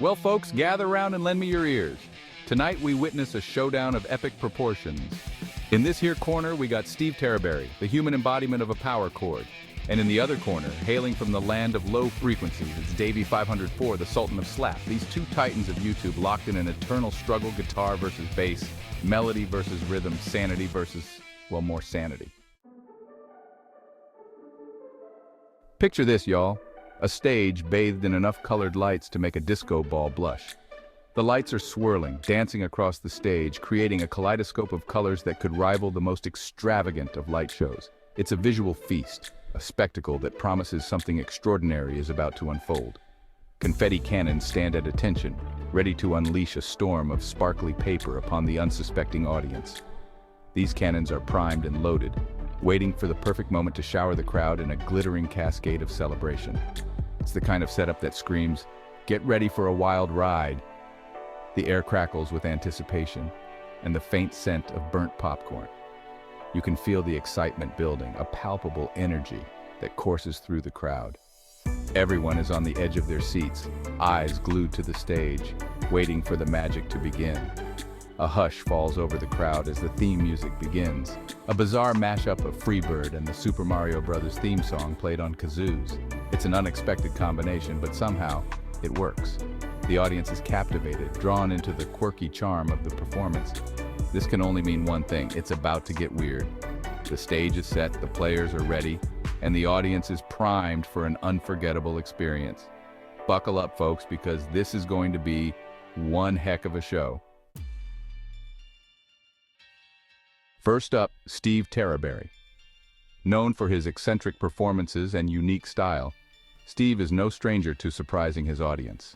Well, folks, gather round and lend me your ears. Tonight we witness a showdown of epic proportions. In this here corner, we got Steve Terreberry, the human embodiment of a power chord. And in the other corner, hailing from the land of low frequencies, it's Davie504, the Sultan of Slap. These two titans of YouTube locked in an eternal struggle, guitar versus bass, melody versus rhythm, sanity versus, well, more sanity. Picture this, y'all. A stage bathed in enough colored lights to make a disco ball blush. The lights are swirling, dancing across the stage, creating a kaleidoscope of colors that could rival the most extravagant of light shows. It's a visual feast, a spectacle that promises something extraordinary is about to unfold. Confetti cannons stand at attention, ready to unleash a storm of sparkly paper upon the unsuspecting audience. These cannons are primed and loaded, waiting for the perfect moment to shower the crowd in a glittering cascade of celebration. It's the kind of setup that screams, "Get ready for a wild ride." The air crackles with anticipation and the faint scent of burnt popcorn. You can feel the excitement building, a palpable energy that courses through the crowd. Everyone is on the edge of their seats, eyes glued to the stage, waiting for the magic to begin. A hush falls over the crowd as the theme music begins. A bizarre mashup of Freebird and the Super Mario Bros. Theme song played on kazoos. It's an unexpected combination, but somehow it works. The audience is captivated, drawn into the quirky charm of the performance. This can only mean one thing: it's about to get weird. The stage is set, the players are ready, and the audience is primed for an unforgettable experience. Buckle up, folks, because this is going to be one heck of a show. First up, Steve Terreberry. Known for his eccentric performances and unique style, Steve is no stranger to surprising his audience.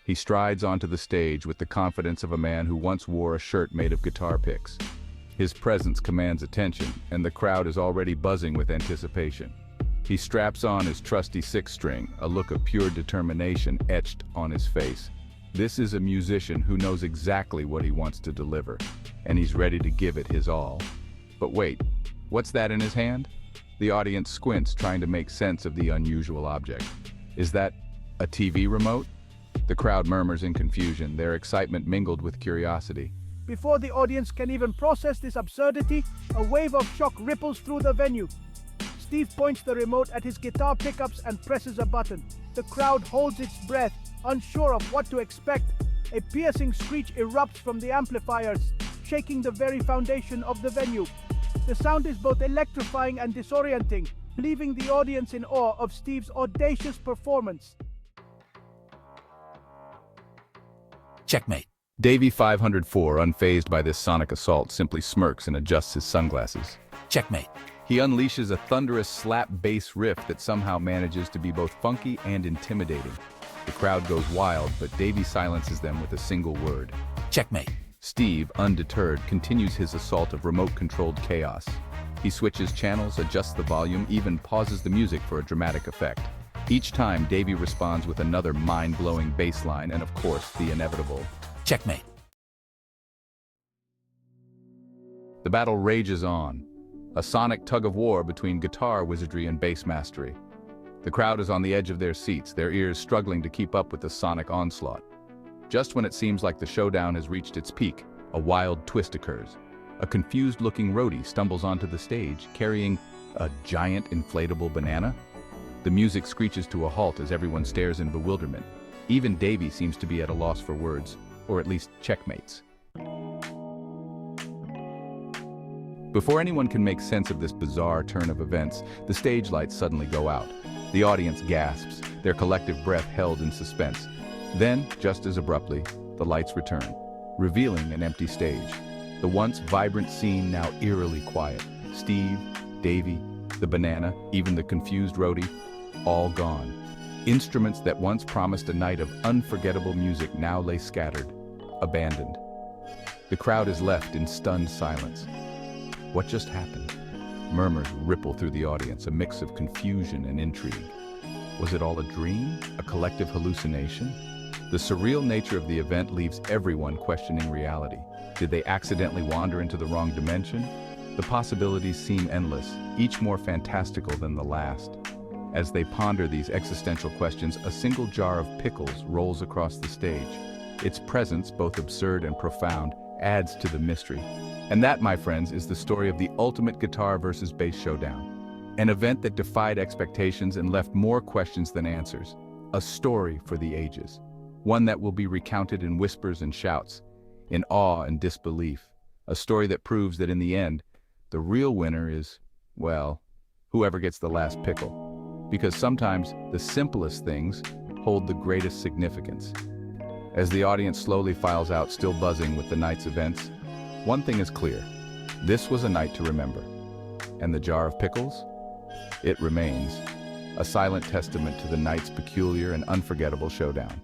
He strides onto the stage with the confidence of a man who once wore a shirt made of guitar picks. His presence commands attention, and the crowd is already buzzing with anticipation. He straps on his trusty six-string, a look of pure determination etched on his face. This is a musician who knows exactly what he wants to deliver, and he's ready to give it his all. But wait, what's that in his hand? The audience squints, trying to make sense of the unusual object. Is that a TV remote? The crowd murmurs in confusion, their excitement mingled with curiosity. Before the audience can even process this absurdity, a wave of shock ripples through the venue. Steve points the remote at his guitar pickups and presses a button. The crowd holds its breath, unsure of what to expect. A piercing screech erupts from the amplifiers, shaking the very foundation of the venue. The sound is both electrifying and disorienting, leaving the audience in awe of Steve's audacious performance. Checkmate. Davie504, unfazed by this sonic assault, simply smirks and adjusts his sunglasses. Checkmate. He unleashes a thunderous slap bass riff that somehow manages to be both funky and intimidating. The crowd goes wild, but Davie silences them with a single word. Checkmate. Steve, undeterred, continues his assault of remote-controlled chaos. He switches channels, adjusts the volume, even pauses the music for a dramatic effect. Each time, Davie responds with another mind-blowing bass line and, of course, the inevitable. Checkmate. The battle rages on, a sonic tug-of-war between guitar wizardry and bass mastery. The crowd is on the edge of their seats, their ears struggling to keep up with the sonic onslaught. Just when it seems like the showdown has reached its peak, a wild twist occurs. A confused-looking roadie stumbles onto the stage, carrying a giant inflatable banana. The music screeches to a halt as everyone stares in bewilderment. Even Davie seems to be at a loss for words, or at least checkmates. Before anyone can make sense of this bizarre turn of events, the stage lights suddenly go out. The audience gasps, their collective breath held in suspense. Then, just as abruptly, the lights return, revealing an empty stage. The once vibrant scene now eerily quiet. Steve, Davie, the banana, even the confused roadie, all gone. Instruments that once promised a night of unforgettable music now lay scattered, abandoned. The crowd is left in stunned silence. What just happened? Murmurs ripple through the audience, a mix of confusion and intrigue. Was it all a dream? A collective hallucination? The surreal nature of the event leaves everyone questioning reality. Did they accidentally wander into the wrong dimension? The possibilities seem endless, each more fantastical than the last. As they ponder these existential questions, a single jar of pickles rolls across the stage. Its presence, both absurd and profound, adds to the mystery. And that, my friends, is the story of the ultimate guitar versus bass showdown. An event that defied expectations and left more questions than answers. A story for the ages. One that will be recounted in whispers and shouts, in awe and disbelief. A story that proves that in the end, the real winner is, well, whoever gets the last pickle. Because sometimes the simplest things hold the greatest significance. As the audience slowly files out, still buzzing with the night's events, one thing is clear. This was a night to remember. And the jar of pickles? It remains a silent testament to the night's peculiar and unforgettable showdown.